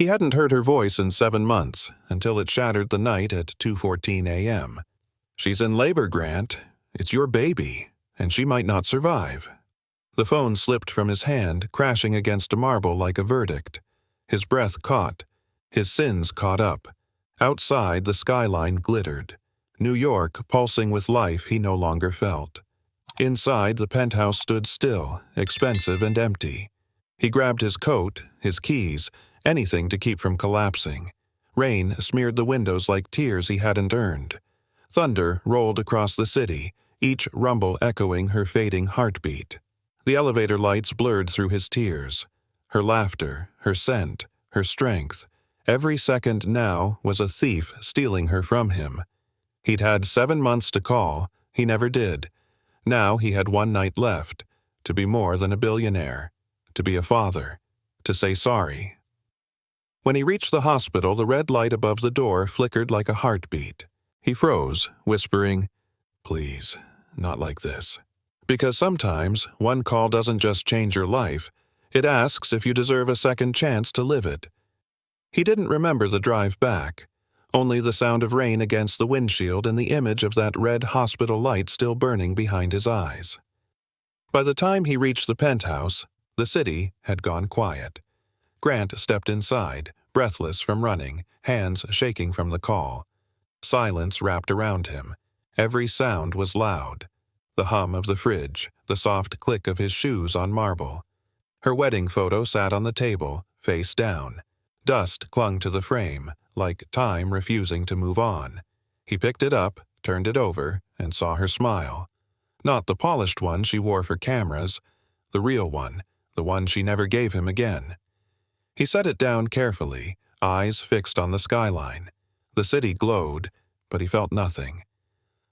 He hadn't heard her voice in 7 months, until it shattered the night at 2:14 a.m. "She's in labor, Grant. It's your baby, and she might not survive." The phone slipped from his hand, crashing against a marble like a verdict. His breath caught. His sins caught up. Outside, the skyline glittered. New York, pulsing with life he no longer felt. Inside, the penthouse stood still, expensive and empty. He grabbed his coat, his keys, anything to keep from collapsing. Rain smeared the windows like tears he hadn't earned. Thunder rolled across the city, each rumble echoing her fading heartbeat. The elevator lights blurred through his tears. Her laughter, her scent, her strength. Every second now was a thief stealing her from him. He'd had 7 months to call. He never did. Now he had 1 night left, to be more than a billionaire, to be a father, to say sorry. When he reached the hospital, the red light above the door flickered like a heartbeat. He froze, whispering, "Please, not like this." Because sometimes one call doesn't just change your life, it asks if you deserve a second chance to live it. He didn't remember the drive back, only the sound of rain against the windshield and the image of that red hospital light still burning behind his eyes. By the time he reached the penthouse, the city had gone quiet. Grant stepped inside, breathless from running, hands shaking from the call. Silence wrapped around him. Every sound was loud. The hum of the fridge, the soft click of his shoes on marble. Her wedding photo sat on the table, face down. Dust clung to the frame, like time refusing to move on. He picked it up, turned it over, and saw her smile. Not the polished one she wore for cameras, the real one, the one she never gave him again. He set it down carefully, eyes fixed on the skyline. The city glowed, but he felt nothing.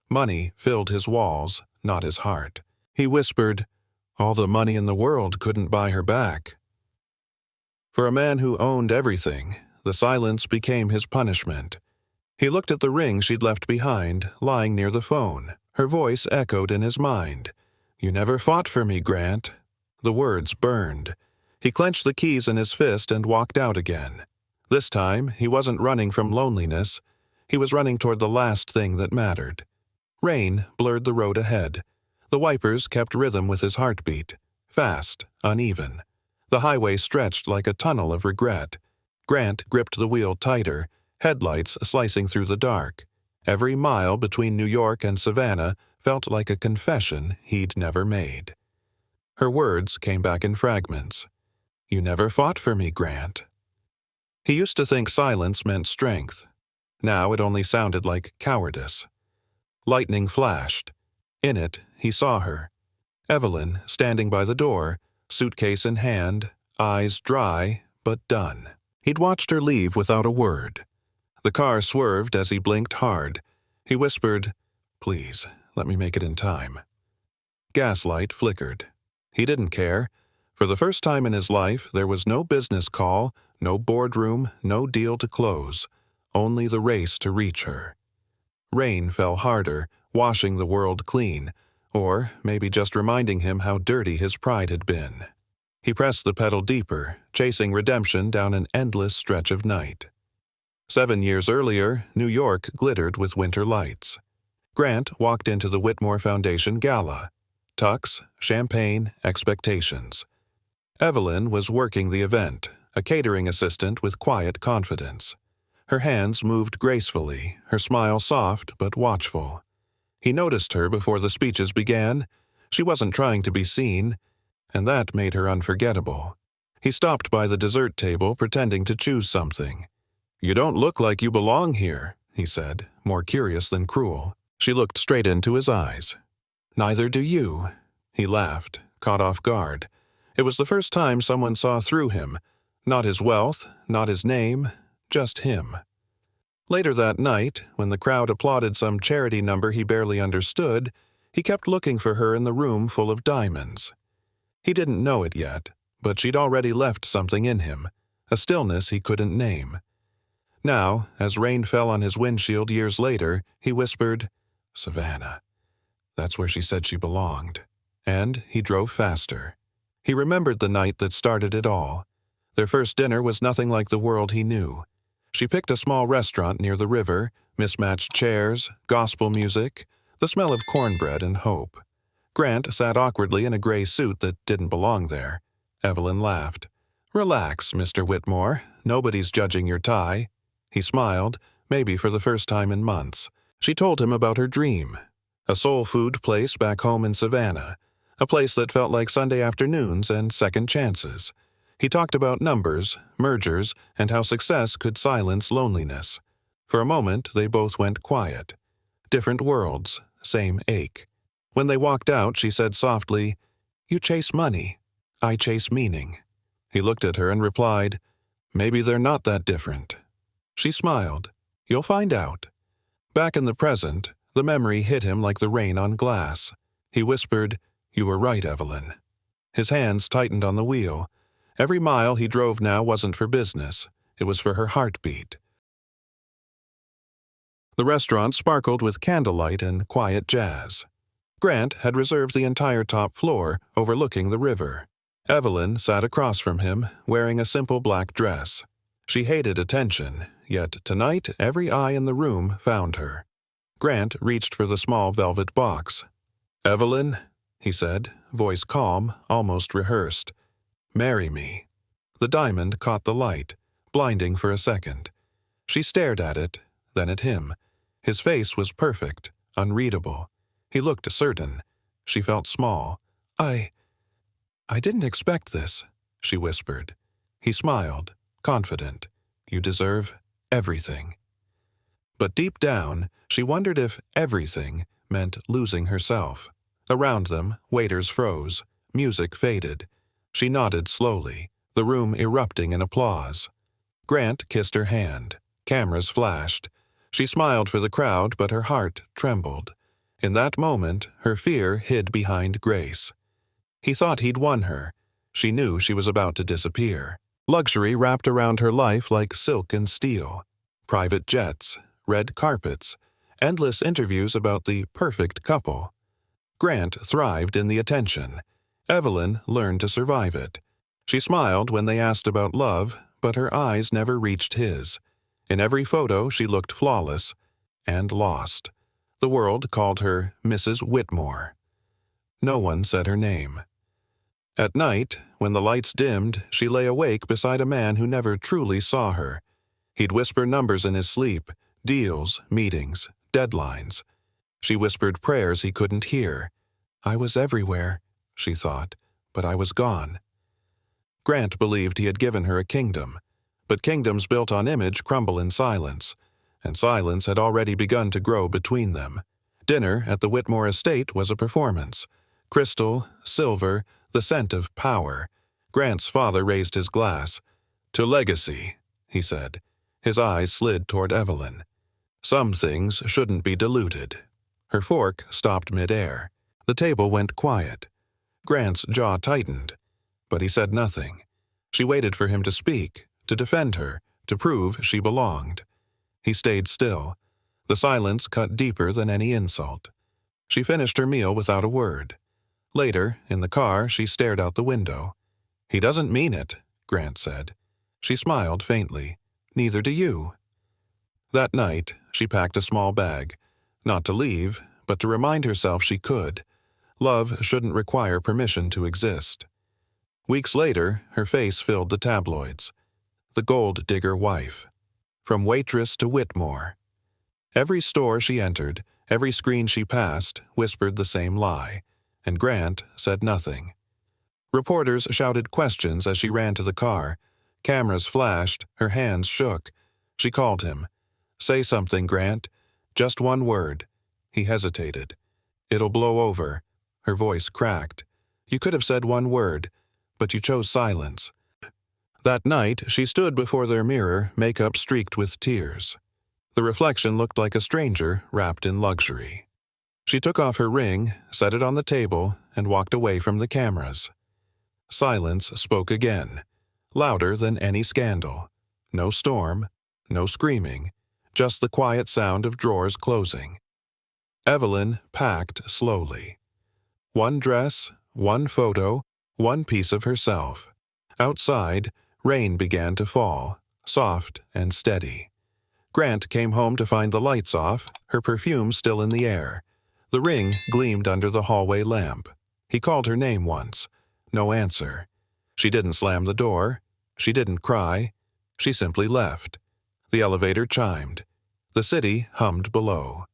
Money filled his walls, not his heart. He whispered, "All the money in the world couldn't buy her back." For a man who owned everything, the silence became his punishment. He looked at the ring she'd left behind, lying near the phone. Her voice echoed in his mind. "You never fought for me, Grant." The words burned. He clenched the keys in his fist and walked out again. This time, he wasn't running from loneliness. He was running toward the last thing that mattered. Rain blurred the road ahead. The wipers kept rhythm with his heartbeat. Fast, uneven. The highway stretched like a tunnel of regret. Grant gripped the wheel tighter, headlights slicing through the dark. Every mile between New York and Savannah felt like a confession he'd never made. Her words came back in fragments. "You never fought for me, Grant." He used to think silence meant strength. Now it only sounded like cowardice. Lightning flashed. In it, he saw her. Evelyn, standing by the door, suitcase in hand, eyes dry, but done. He'd watched her leave without a word. The car swerved as he blinked hard. He whispered, "Please, let me make it in time." Gaslight flickered. He didn't care. For the first time in his life, there was no business call, no boardroom, no deal to close, only the race to reach her. Rain fell harder, washing the world clean, or maybe just reminding him how dirty his pride had been. He pressed the pedal deeper, chasing redemption down an endless stretch of night. 7 years earlier, New York glittered with winter lights. Grant walked into the Whitmore Foundation gala. Tux, champagne, expectations. Evelyn was working the event, a catering assistant with quiet confidence. Her hands moved gracefully, her smile soft but watchful. He noticed her before the speeches began. She wasn't trying to be seen, and that made her unforgettable. He stopped by the dessert table, pretending to choose something. "You don't look like you belong here," he said, more curious than cruel. She looked straight into his eyes. "Neither do you." He laughed, caught off guard. It was the first time someone saw through him. Not his wealth, not his name, just him. Later that night, when the crowd applauded some charity number he barely understood, he kept looking for her in the room full of diamonds. He didn't know it yet, but she'd already left something in him, a stillness he couldn't name. Now, as rain fell on his windshield years later, he whispered, "Savannah. That's where she said she belonged." And he drove faster. He remembered the night that started it all. Their first dinner was nothing like the world he knew. She picked a small restaurant near the river, mismatched chairs, gospel music, the smell of cornbread and hope. Grant sat awkwardly in a gray suit that didn't belong there. Evelyn laughed. "Relax, Mr. Whitmore. Nobody's judging your tie." He smiled, maybe for the first time in months. She told him about her dream. A soul food place back home in Savannah. A place that felt like Sunday afternoons and second chances. He talked about numbers, mergers, and how success could silence loneliness. For a moment, they both went quiet. Different worlds, same ache. When they walked out, she said softly, "You chase money. I chase meaning." He looked at her and replied, "Maybe they're not that different." She smiled. "You'll find out." Back in the present, the memory hit him like the rain on glass. He whispered, "You were right, Evelyn." His hands tightened on the wheel. Every mile he drove now wasn't for business. It was for her heartbeat. The restaurant sparkled with candlelight and quiet jazz. Grant had reserved the entire top floor, overlooking the river. Evelyn sat across from him, wearing a simple black dress. She hated attention, yet tonight every eye in the room found her. Grant reached for the small velvet box. "Evelyn," he said, voice calm, almost rehearsed. "Marry me." The diamond caught the light, blinding for a second. She stared at it, then at him. His face was perfect, unreadable. He looked certain. She felt small. I didn't expect this," she whispered. He smiled, confident. "You deserve everything." But deep down, she wondered if everything meant losing herself. Around them, waiters froze. Music faded. She nodded slowly, the room erupting in applause. Grant kissed her hand. Cameras flashed. She smiled for the crowd, but her heart trembled. In that moment, her fear hid behind grace. He thought he'd won her. She knew she was about to disappear. Luxury wrapped around her life like silk and steel. Private jets, red carpets, endless interviews about the perfect couple. Grant thrived in the attention. Evelyn learned to survive it. She smiled when they asked about love, but her eyes never reached his. In every photo, she looked flawless and lost. The world called her Mrs. Whitmore. No one said her name. At night, when the lights dimmed, she lay awake beside a man who never truly saw her. He'd whisper numbers in his sleep, deals, meetings, deadlines. She whispered prayers he couldn't hear. "I was everywhere," she thought, "but I was gone." Grant believed he had given her a kingdom, but kingdoms built on image crumble in silence, and silence had already begun to grow between them. Dinner at the Whitmore estate was a performance. Crystal, silver, the scent of power. Grant's father raised his glass. "To legacy," he said. His eyes slid toward Evelyn. "Some things shouldn't be diluted." Her fork stopped midair. The table went quiet. Grant's jaw tightened, but he said nothing. She waited for him to speak, to defend her, to prove she belonged. He stayed still. The silence cut deeper than any insult. She finished her meal without a word. Later, in the car, she stared out the window. "He doesn't mean it," Grant said. She smiled faintly. "Neither do you." That night, she packed a small bag. Not to leave, but to remind herself she could. Love shouldn't require permission to exist. Weeks later, her face filled the tabloids. The gold digger wife. From waitress to Whitmore. Every store she entered, every screen she passed, whispered the same lie, and Grant said nothing. Reporters shouted questions as she ran to the car. Cameras flashed, her hands shook. She called him. "Say something, Grant. Just one word." He hesitated. "It'll blow over." Her voice cracked. "You could have said one word, but you chose silence." That night, she stood before their mirror, makeup streaked with tears. The reflection looked like a stranger wrapped in luxury. She took off her ring, set it on the table, and walked away from the cameras. Silence spoke again, louder than any scandal. No storm, no screaming, just the quiet sound of drawers closing. Evelyn packed slowly. One dress, one photo, one piece of herself. Outside, Rain began to fall, soft and steady. Grant came home to find the lights off, her perfume still in the air. The ring gleamed under the hallway lamp. He called her name once. No answer. She didn't slam the door. She didn't cry. She simply left. The elevator chimed. The city hummed below.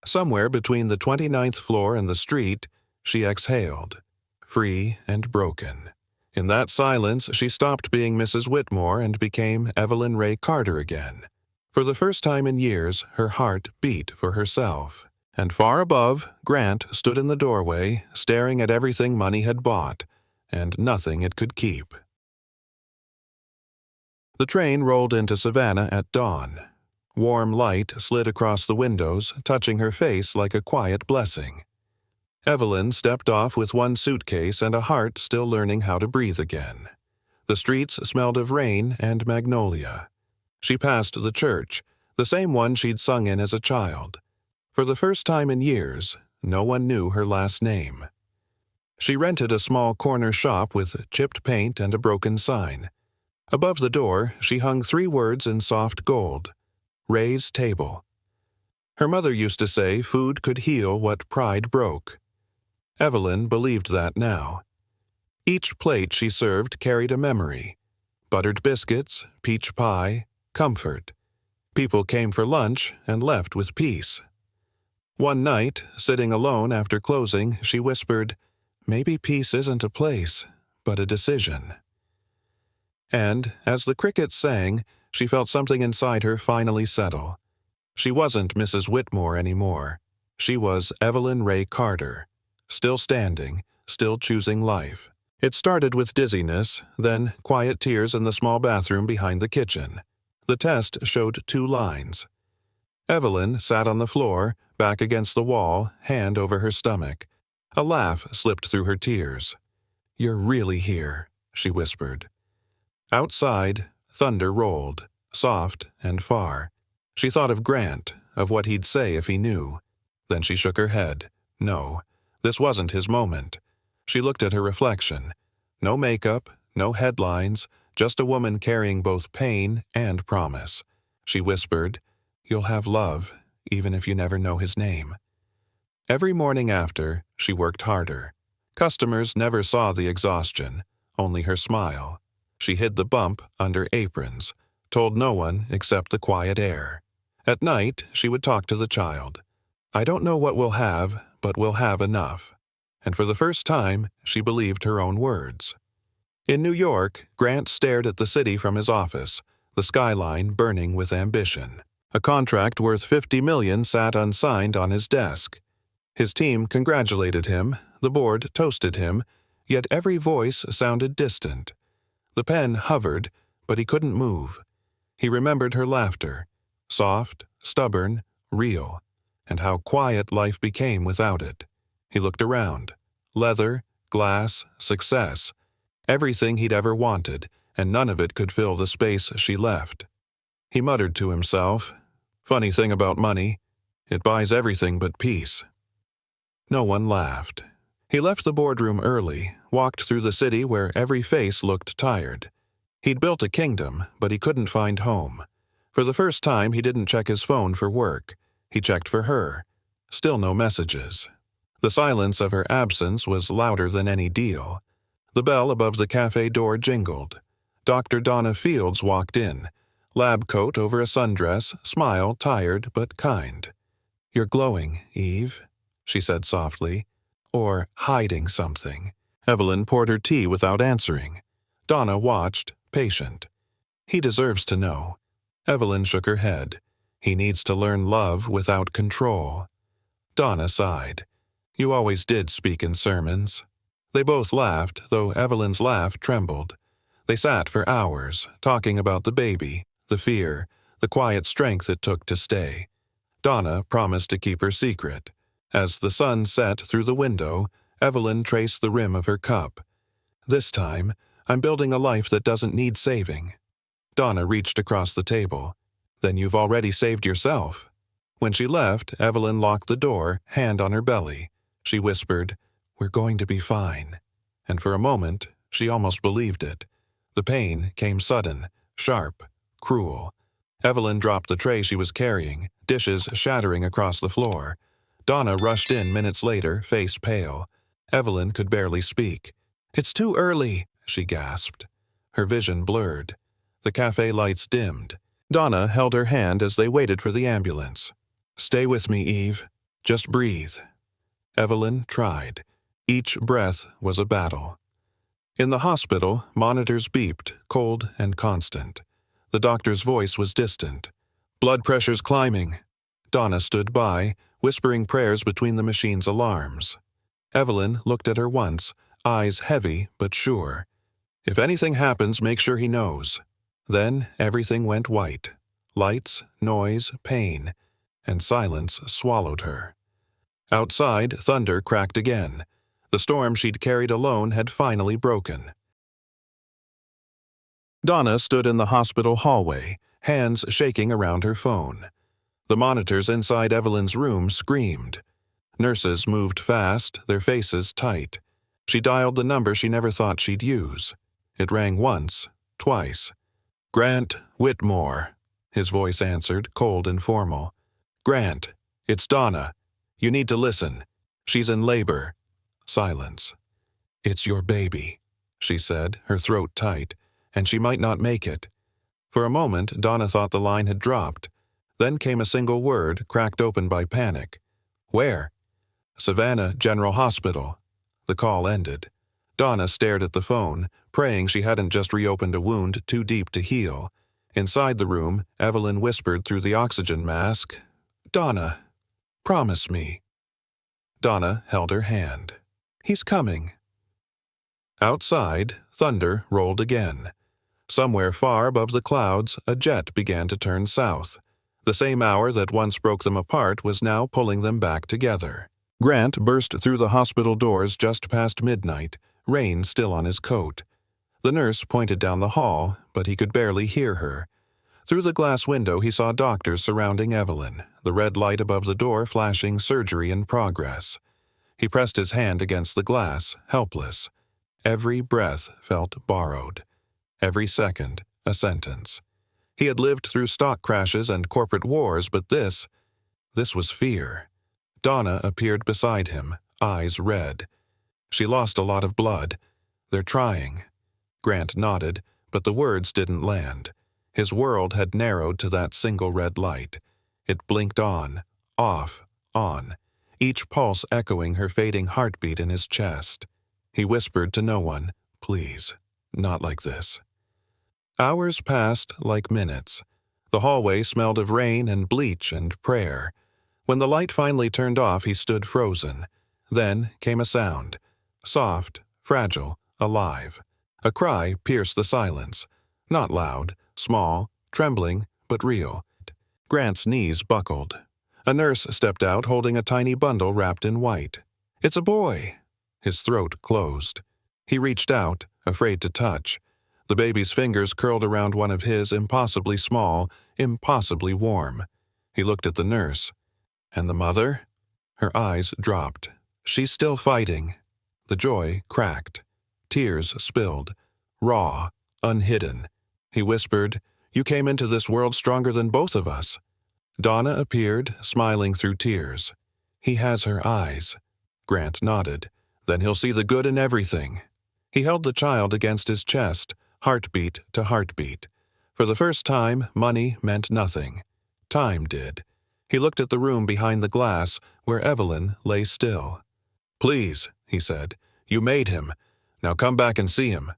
Somewhere between the 29th floor and the street, she exhaled, free and broken. In that silence, she stopped being Mrs. Whitmore and became Evelyn Rae Carter again. For the first time in years, her heart beat for herself. And far above, Grant stood in the doorway, staring at everything money had bought, and nothing it could keep. The train rolled into Savannah at dawn. Warm light slid across the windows, touching her face like a quiet blessing. Evelyn stepped off with one suitcase and a heart still learning how to breathe again. The streets smelled of rain and magnolia. She passed the church, the same one she'd sung in as a child. For the first time in years, no one knew her last name. She rented a small corner shop with chipped paint and a broken sign. Above the door, she hung 3 words in soft gold: Ray's Table. Her mother used to say food could heal what pride broke. Evelyn believed that now. Each plate she served carried a memory: buttered biscuits, peach pie, comfort. People came for lunch and left with peace. One night, sitting alone after closing, she whispered, "Maybe peace isn't a place, but a decision." And, as the crickets sang, she felt something inside her finally settle. She wasn't Mrs. Whitmore anymore. She was Evelyn Rae Carter, still standing, still choosing life. It started with dizziness, then quiet tears in the small bathroom behind the kitchen. The test showed 2 lines. Evelyn sat on the floor, back against the wall, hand over her stomach. A laugh slipped through her tears. "You're really here," she whispered. Outside, thunder rolled, soft and far. She thought of Grant, of what he'd say if he knew. Then she shook her head. No, this wasn't his moment. She looked at her reflection. No makeup, no headlines, just a woman carrying both pain and promise. She whispered, "You'll have love, even if you never know his name." Every morning after, she worked harder. Customers never saw the exhaustion, only her smile. She hid the bump under aprons, told no one except the quiet air. At night, she would talk to the child. "I don't know what we'll have, but we'll have enough." And for the first time, she believed her own words. In New York, Grant stared at the city from his office, the skyline burning with ambition. A contract worth $50 million sat unsigned on his desk. His team congratulated him, the board toasted him, yet every voice sounded distant. The pen hovered, but he couldn't move. He remembered her laughter, soft, stubborn, real, and how quiet life became without it. He looked around. Leather, glass, success. Everything he'd ever wanted, and none of it could fill the space she left. He muttered to himself, "Funny thing about money, it buys everything but peace." No one laughed. He left the boardroom early, walked through the city where every face looked tired. He'd built a kingdom, but he couldn't find home. For the first time, he didn't check his phone for work. He checked for her. Still no messages. The silence of her absence was louder than any deal. The bell above the cafe door jingled. Dr. Donna Fields walked in, lab coat over a sundress, smile tired but kind. "You're glowing, Eve," she said softly. Or hiding something. Evelyn poured her tea without answering. Donna watched, patient. He deserves to know. Evelyn shook her head. He needs to learn love without control. Donna sighed. "You always did speak in sermons." They both laughed, though Evelyn's laugh trembled. They sat for hours, talking about the baby, the fear, the quiet strength it took to stay. Donna promised to keep her secret. As the sun set through the window, Evelyn traced the rim of her cup. "This time, I'm building a life that doesn't need saving." Donna reached across the table. "Then you've already saved yourself." When she left, Evelyn locked the door, hand on her belly. She whispered, "We're going to be fine." And for a moment, she almost believed it. The pain came sudden, sharp, cruel. Evelyn dropped the tray she was carrying, dishes shattering across the floor. Donna rushed in minutes later, face pale. Evelyn could barely speak. "It's too early," she gasped. Her vision blurred. The cafe lights dimmed. Donna held her hand as they waited for the ambulance. "Stay with me, Eve. Just breathe." Evelyn tried. Each breath was a battle. In the hospital, monitors beeped, cold and constant. The doctor's voice was distant. "Blood pressure's climbing." Donna stood by, whispering prayers between the machine's alarms. Evelyn looked at her once, eyes heavy but sure. "If anything happens, make sure he knows." Then everything went white. Lights, noise, pain, and silence swallowed her. Outside, thunder cracked again. The storm she'd carried alone had finally broken. Donna stood in the hospital hallway, hands shaking around her phone. The monitors inside Evelyn's room screamed. Nurses moved fast, their faces tight. She dialed the number she never thought she'd use. It rang once, twice. "Grant Whitmore," his voice answered, cold and formal. "Grant, it's Donna. You need to listen. She's in labor." Silence. "It's your baby," she said, her throat tight, "and she might not make it." For a moment, Donna thought the line had dropped. Then came a single word, cracked open by panic. "Where?" "Savannah General Hospital." The call ended. Donna stared at the phone, praying she hadn't just reopened a wound too deep to heal. Inside the room, Evelyn whispered through the oxygen mask, "Donna, promise me." Donna held her hand. "He's coming." Outside, thunder rolled again. Somewhere far above the clouds, a jet began to turn south. The same hour that once broke them apart was now pulling them back together. Grant burst through the hospital doors just past midnight, rain still on his coat. The nurse pointed down the hall, but he could barely hear her. Through the glass window he saw doctors surrounding Evelyn, the red light above the door flashing surgery in progress. He pressed his hand against the glass, helpless. Every breath felt borrowed. Every second, a sentence. He had lived through stock crashes and corporate wars, but this was fear. Donna appeared beside him, eyes red. "She lost a lot of blood. They're trying." Grant nodded, but the words didn't land. His world had narrowed to that single red light. It blinked on, off, on, each pulse echoing her fading heartbeat in his chest. He whispered to no one, "Please, not like this." Hours passed like minutes. The hallway smelled of rain and bleach and prayer. When the light finally turned off, he stood frozen. Then came a sound. Soft, fragile, alive. A cry pierced the silence. Not loud, small, trembling, but real. Grant's knees buckled. A nurse stepped out holding a tiny bundle wrapped in white. "It's a boy." His throat closed. He reached out, afraid to touch. The baby's fingers curled around one of his, impossibly small, impossibly warm. He looked at the nurse. "And the mother?" Her eyes dropped. "She's still fighting." The joy cracked. Tears spilled. Raw, unhidden. He whispered, "You came into this world stronger than both of us." Donna appeared, smiling through tears. "He has her eyes." Grant nodded. "Then he'll see the good in everything." He held the child against his chest, heartbeat to heartbeat. For the first time, money meant nothing. Time did. He looked at the room behind the glass, where Evelyn lay still. "Please," he said, "you made him. Now come back and see him."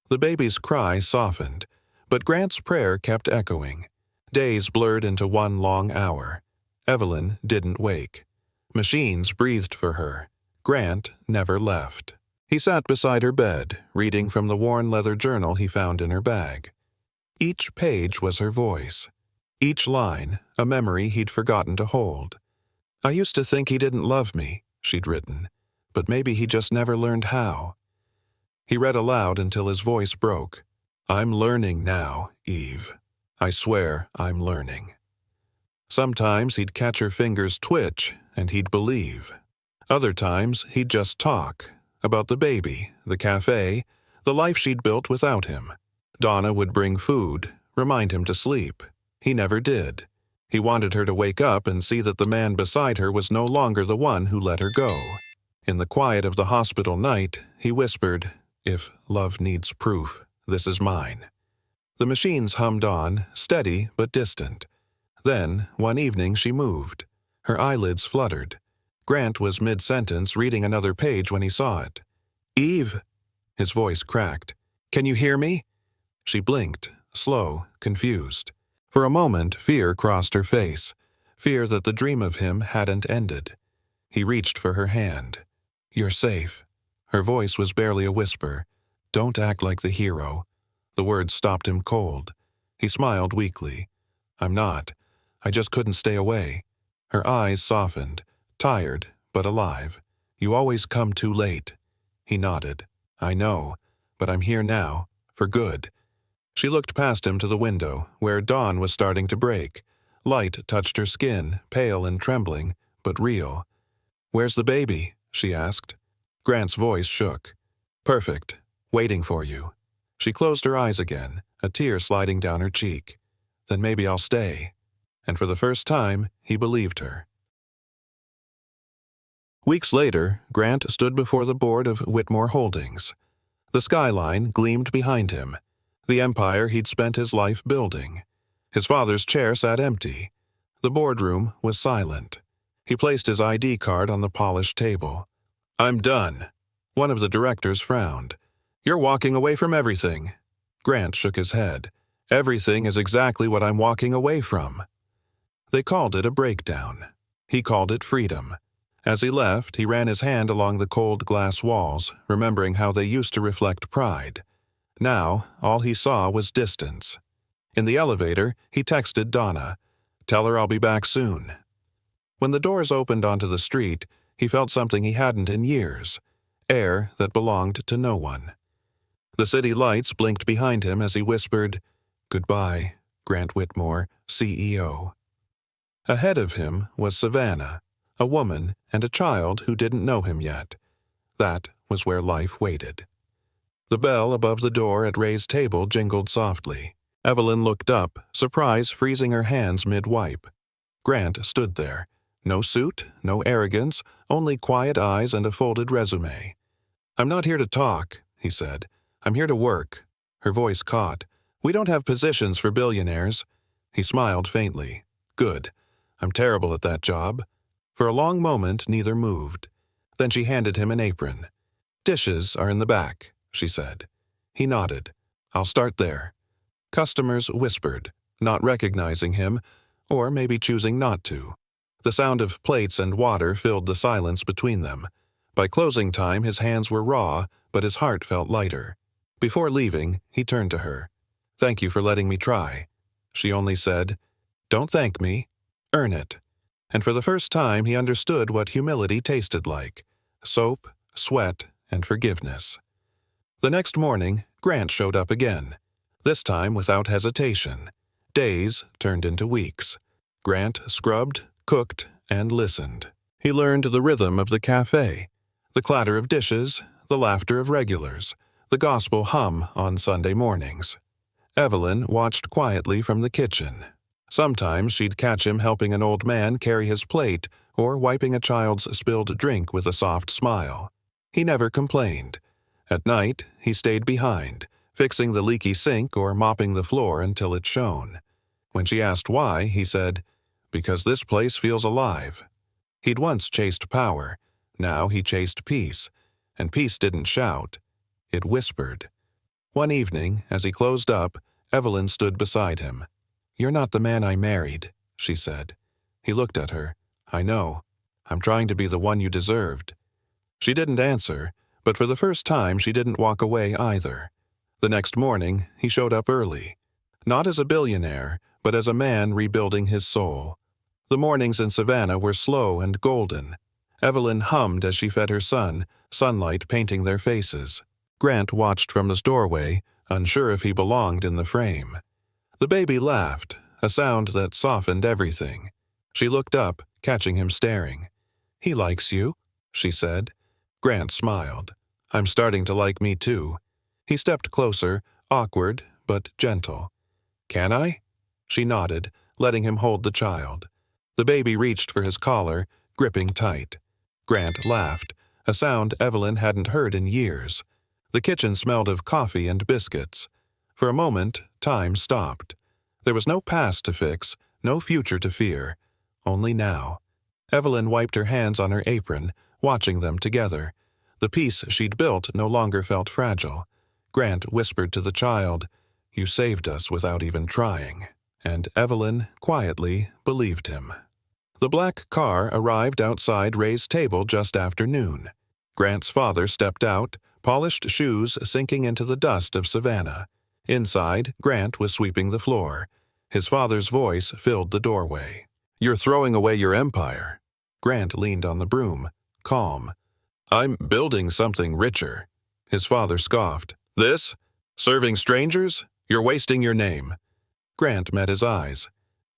The baby's cry softened, but Grant's prayer kept echoing. Days blurred into one long hour. Evelyn didn't wake. Machines breathed for her. Grant never left. He sat beside her bed, reading from the worn leather journal he found in her bag. Each page was her voice. Each line, a memory he'd forgotten to hold. "I used to think he didn't love me," she'd written, "but maybe he just never learned how." He read aloud until his voice broke. "I'm learning now, Eve. I swear I'm learning." Sometimes he'd catch her fingers twitch, and he'd believe. Other times he'd just talk, about the baby, the cafe, the life she'd built without him. Donna would bring food, remind him to sleep. He never did. He wanted her to wake up and see that the man beside her was no longer the one who let her go. In the quiet of the hospital night, he whispered, "If love needs proof, this is mine." The machines hummed on, steady but distant. Then, one evening, she moved. Her eyelids fluttered. Grant was mid-sentence reading another page when he saw it. "Eve!" His voice cracked. "Can you hear me?" She blinked, slow, confused. For a moment, fear crossed her face. Fear that the dream of him hadn't ended. He reached for her hand. "You're safe." Her voice was barely a whisper. "Don't act like the hero." The words stopped him cold. He smiled weakly. "I'm not. I just couldn't stay away." Her eyes softened, tired but alive. "You always come too late." He nodded. "I know, but I'm here now, for good." She looked past him to the window, where dawn was starting to break. Light touched her skin, pale and trembling, but real. "Where's the baby?" she asked. Grant's voice shook. "Perfect. Waiting for you." She closed her eyes again, a tear sliding down her cheek. "Then maybe I'll stay." And for the first time, he believed her. Weeks later, Grant stood before the board of Whitmore Holdings. The skyline gleamed behind him, the empire he'd spent his life building. His father's chair sat empty. The boardroom was silent. He placed his ID card on the polished table. "I'm done." One of the directors frowned. "You're walking away from everything." Grant shook his head. "Everything is exactly what I'm walking away from." They called it a breakdown. He called it freedom. As he left, he ran his hand along the cold glass walls, remembering how they used to reflect pride. Now, all he saw was distance. In the elevator, he texted Donna, "Tell her I'll be back soon." When the doors opened onto the street, he felt something he hadn't in years, air that belonged to no one. The city lights blinked behind him as he whispered, "Goodbye, Grant Whitmore, CEO." Ahead of him was Savannah, a woman and a child who didn't know him yet. That was where life waited. The bell above the door at Ray's table jingled softly. Evelyn looked up, surprise freezing her hands mid-wipe. Grant stood there. No suit, no arrogance, only quiet eyes and a folded resume. "I'm not here to talk," he said. "I'm here to work." Her voice caught. "We don't have positions for billionaires." He smiled faintly. "Good. I'm terrible at that job." For a long moment, neither moved. Then she handed him an apron. "Dishes are in the back," she said. He nodded. "I'll start there." Customers whispered, not recognizing him, or maybe choosing not to. The sound of plates and water filled the silence between them. By closing time, his hands were raw, but his heart felt lighter. Before leaving, he turned to her. "Thank you for letting me try." She only said, "Don't thank me. Earn it." And for the first time, he understood what humility tasted like: soap, sweat, and forgiveness. The next morning, Grant showed up again, this time without hesitation. Days turned into weeks. Grant scrubbed, cooked, and listened. He learned the rhythm of the cafe, the clatter of dishes, the laughter of regulars, the gospel hum on Sunday mornings. Evelyn watched quietly from the kitchen. Sometimes she'd catch him helping an old man carry his plate or wiping a child's spilled drink with a soft smile. He never complained. At night, he stayed behind, fixing the leaky sink or mopping the floor until it shone. When she asked why, he said, "Because this place feels alive." He'd once chased power. Now he chased peace. And peace didn't shout. It whispered. One evening, as he closed up, Evelyn stood beside him. "You're not the man I married," she said. He looked at her. "I know. I'm trying to be the one you deserved." She didn't answer, but for the first time she didn't walk away either. The next morning, he showed up early. Not as a billionaire, but as a man rebuilding his soul. The mornings in Savannah were slow and golden. Evelyn hummed as she fed her son, sunlight painting their faces. Grant watched from his doorway, unsure if he belonged in the frame. The baby laughed, a sound that softened everything. She looked up, catching him staring. "He likes you," she said. Grant smiled. "I'm starting to like me too." He stepped closer, awkward, but gentle. "Can I?" She nodded, letting him hold the child. The baby reached for his collar, gripping tight. Grant laughed, a sound Evelyn hadn't heard in years. The kitchen smelled of coffee and biscuits. For a moment, time stopped. There was no past to fix, no future to fear. Only now. Evelyn wiped her hands on her apron, watching them together. The peace she'd built no longer felt fragile. Grant whispered to the child, "You saved us without even trying." And Evelyn, quietly, believed him. The black car arrived outside Ray's table just after noon. Grant's father stepped out, polished shoes sinking into the dust of Savannah. Inside, Grant was sweeping the floor. His father's voice filled the doorway. "You're throwing away your empire." Grant leaned on the broom, calm. "I'm building something richer." His father scoffed. "This? Serving strangers? You're wasting your name." Grant met his eyes.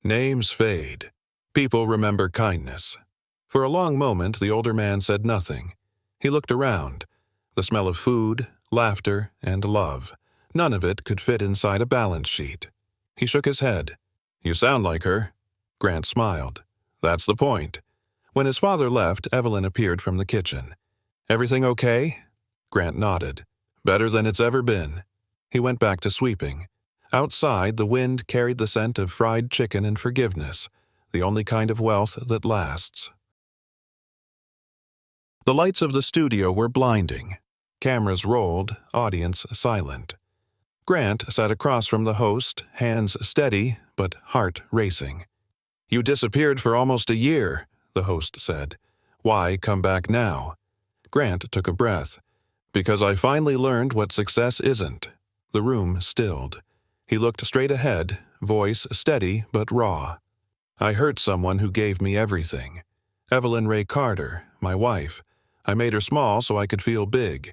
Names fade. People remember kindness. For a long moment, the older man said nothing. He looked around. The smell of food, laughter, and love. None of it could fit inside a balance sheet. He shook his head. "You sound like her." Grant smiled. "That's the point." When his father left, Evelyn appeared from the kitchen. "Everything okay?" Grant nodded. "Better than it's ever been." He went back to sweeping. Outside, the wind carried the scent of fried chicken and forgiveness, the only kind of wealth that lasts. The lights of the studio were blinding. Cameras rolled, audience silent. Grant sat across from the host, hands steady, but heart racing. "You disappeared for almost a year," the host said. "Why come back now?" Grant took a breath. "Because I finally learned what success isn't." The room stilled. He looked straight ahead, voice steady but raw. "I hurt someone who gave me everything. Evelyn Rae Carter, my wife. I made her small so I could feel big.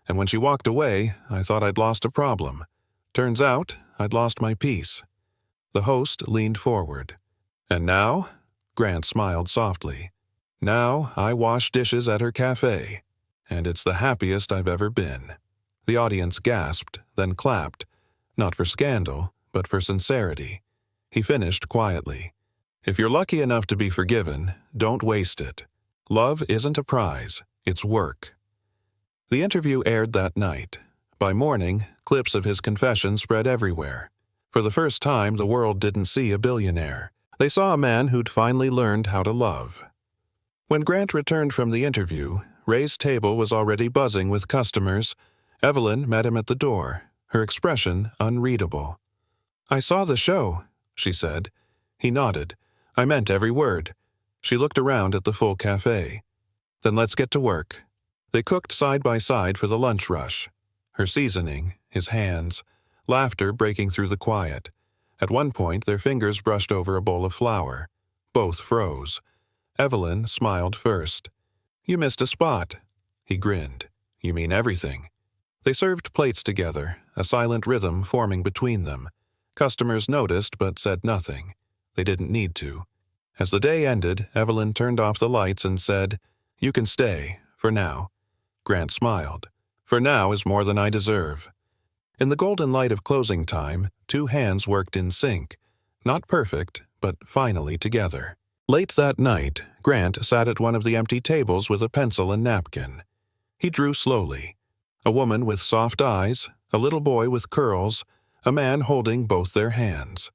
And when she walked away, I thought I'd lost a problem. Turns out, I'd lost my peace." The host leaned forward. "And now?" Grant smiled softly. "Now I wash dishes at her cafe. And it's the happiest I've ever been." The audience gasped, then clapped. Not for scandal, but for sincerity. He finished quietly. "If you're lucky enough to be forgiven, don't waste it. Love isn't a prize, it's work." The interview aired that night. By morning, clips of his confession spread everywhere. For the first time, the world didn't see a billionaire. They saw a man who'd finally learned how to love. When Grant returned from the interview, Ray's table was already buzzing with customers. Evelyn met him at the door, her expression unreadable. "I saw the show," she said. He nodded. "I meant every word." She looked around at the full cafe. "Then let's get to work." They cooked side by side for the lunch rush. Her seasoning, his hands, laughter breaking through the quiet. At one point, their fingers brushed over a bowl of flour. Both froze. Evelyn smiled first. "You missed a spot." He grinned. "You mean everything." They served plates together, a silent rhythm forming between them. Customers noticed but said nothing. They didn't need to. As the day ended, Evelyn turned off the lights and said, "You can stay, for now." Grant smiled. "For now is more than I deserve." In the golden light of closing time, two hands worked in sync. Not perfect, but finally together. Late that night, Grant sat at one of the empty tables with a pencil and napkin. He drew slowly. A woman with soft eyes, a little boy with curls, a man holding both their hands.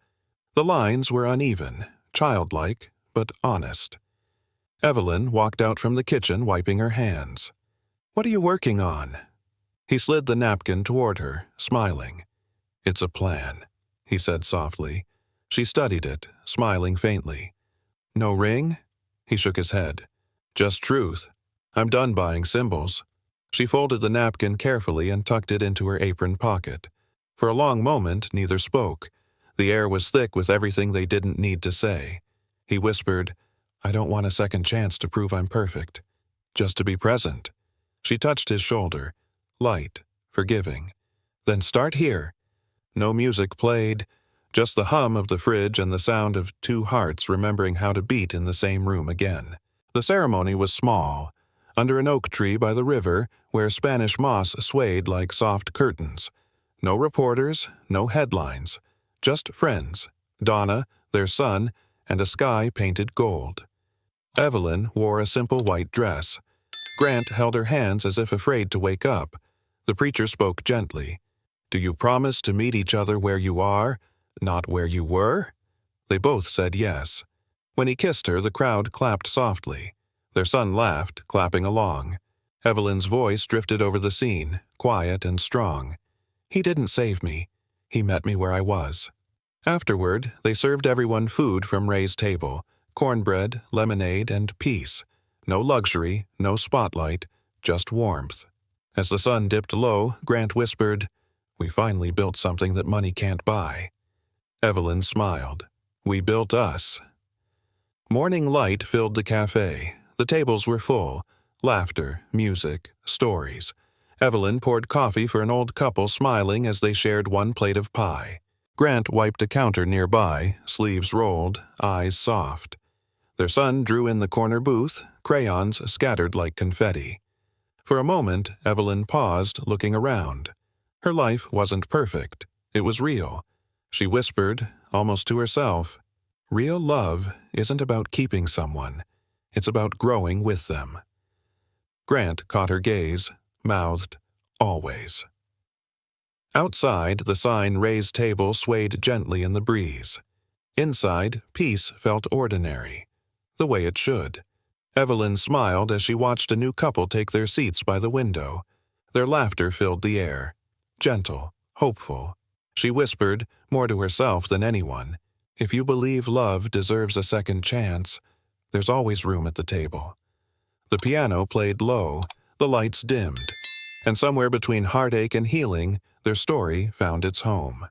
The lines were uneven, childlike, but honest. Evelyn walked out from the kitchen wiping her hands. "What are you working on?" He slid the napkin toward her, smiling. "It's a plan," he said softly. She studied it, smiling faintly. "No ring?" He shook his head. "Just truth. I'm done buying symbols." She folded the napkin carefully and tucked it into her apron pocket. For a long moment, neither spoke. The air was thick with everything they didn't need to say. He whispered, "I don't want a second chance to prove I'm perfect. Just to be present." She touched his shoulder, light, forgiving. "Then start here." No music played, just the hum of the fridge and the sound of two hearts remembering how to beat in the same room again. The ceremony was small, under an oak tree by the river where Spanish moss swayed like soft curtains. No reporters, no headlines. Just friends, Donna, their son, and a sky painted gold. Evelyn wore a simple white dress. Grant held her hands as if afraid to wake up. The preacher spoke gently. "Do you promise to meet each other where you are, not where you were?" They both said yes. When he kissed her, the crowd clapped softly. Their son laughed, clapping along. Evelyn's voice drifted over the scene, quiet and strong. "He didn't save me. He met me where I was." Afterward, they served everyone food from Ray's table, cornbread, lemonade, and peace. No luxury, no spotlight, just warmth. As the sun dipped low, Grant whispered, "We finally built something that money can't buy." Evelyn smiled. "We built us." Morning light filled the cafe. The tables were full. Laughter, music, stories. Evelyn poured coffee for an old couple smiling as they shared one plate of pie. Grant wiped a counter nearby, sleeves rolled, eyes soft. Their son drew in the corner booth, crayons scattered like confetti. For a moment, Evelyn paused, looking around. Her life wasn't perfect. It was real. She whispered, almost to herself, "Real love isn't about keeping someone. It's about growing with them." Grant caught her gaze, mouthed, "Always." Outside, the sign Ray's table swayed gently in the breeze. Inside, peace felt ordinary, the way it should. Evelyn smiled as she watched a new couple take their seats by the window. Their laughter filled the air, gentle, hopeful. She whispered, more to herself than anyone, "If you believe love deserves a second chance, there's always room at the table." The piano played low, the lights dimmed, and somewhere between heartache and healing, their story found its home.